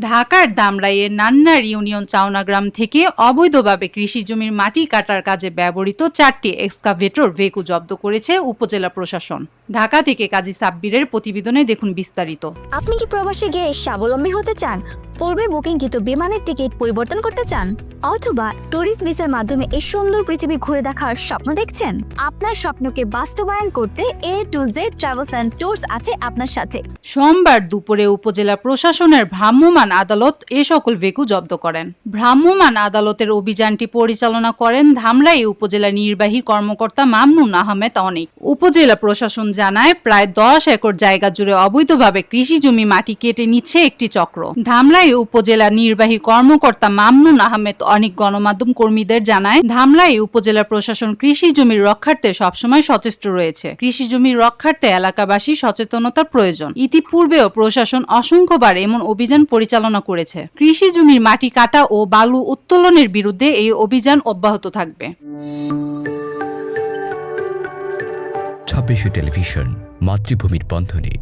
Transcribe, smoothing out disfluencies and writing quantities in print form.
ঢাকার ধামরাইয়ের নান্নার ইউনিয়ন চাওনাগ্রাম থেকে অবৈধভাবে কৃষি জমির মাটি কাটার কাজে ব্যবহৃত 4টি এক্সকাভেটর ভেকু জব্দ করেছে উপজেলা প্রশাসন। ঢাকা থেকে কাজী সাব্বিরের প্রতিবেদনে দেখুন বিস্তারিত। আপনি কি প্রবাসে গিয়ে স্বাবলম্বী হতে চান? পূর্বে বুকিংকৃত বিমানের টিকিট পরিবর্তন করতে চান, অথবা ট্যুরিস্ট ভিসার মাধ্যমে এই সুন্দর পৃথিবী ঘুরে দেখার স্বপ্ন দেখছেন? আপনার স্বপ্নকে বাস্তবায়ন করতে A to Z travels and tours আছে আপনার সাথে। সোমবার দুপুরে উপজেলা প্রশাসনের ভ্রাম্যমাণ আদালত এ সকল ভেকু জব্দ করেন। ভ্রাম্যমাণ আদালতের অভিযানটি পরিচালনা করেন ধামরাই উপজেলা নির্বাহী কর্মকর্তা মামনুন আহমেদ অনিক। উপজেলা প্রশাসন জানায়, প্রায় 10 একর জায়গা জুড়ে অবৈধভাবে কৃষি জমি মাটি কেটে নিচ্ছে একটি চক্র। ধামরাই উপজেলা নির্বাহী কর্মকর্তা মামনুন আহমেদ অনেক গণমাধ্যম কর্মীদের জানায়, ধামরাই উপজেলা প্রশাসন কৃষি জমির রক্ষার্থে সবসময় সচেষ্ট রয়েছে। কৃষি জমির রক্ষার্থে এলাকাবাসী সচেতনতার প্রয়োজন। ইতিপূর্বেও প্রশাসন অসংখ্যবার এমন অভিযান পরিচালনা করেছে। কৃষি জমির মাটি কাটা ও বালু উত্তোলনের বিরুদ্ধে এই অভিযান অব্যাহত থাকবে। 26 টেলিভিশন, মাতৃভূমির বন্ধনে।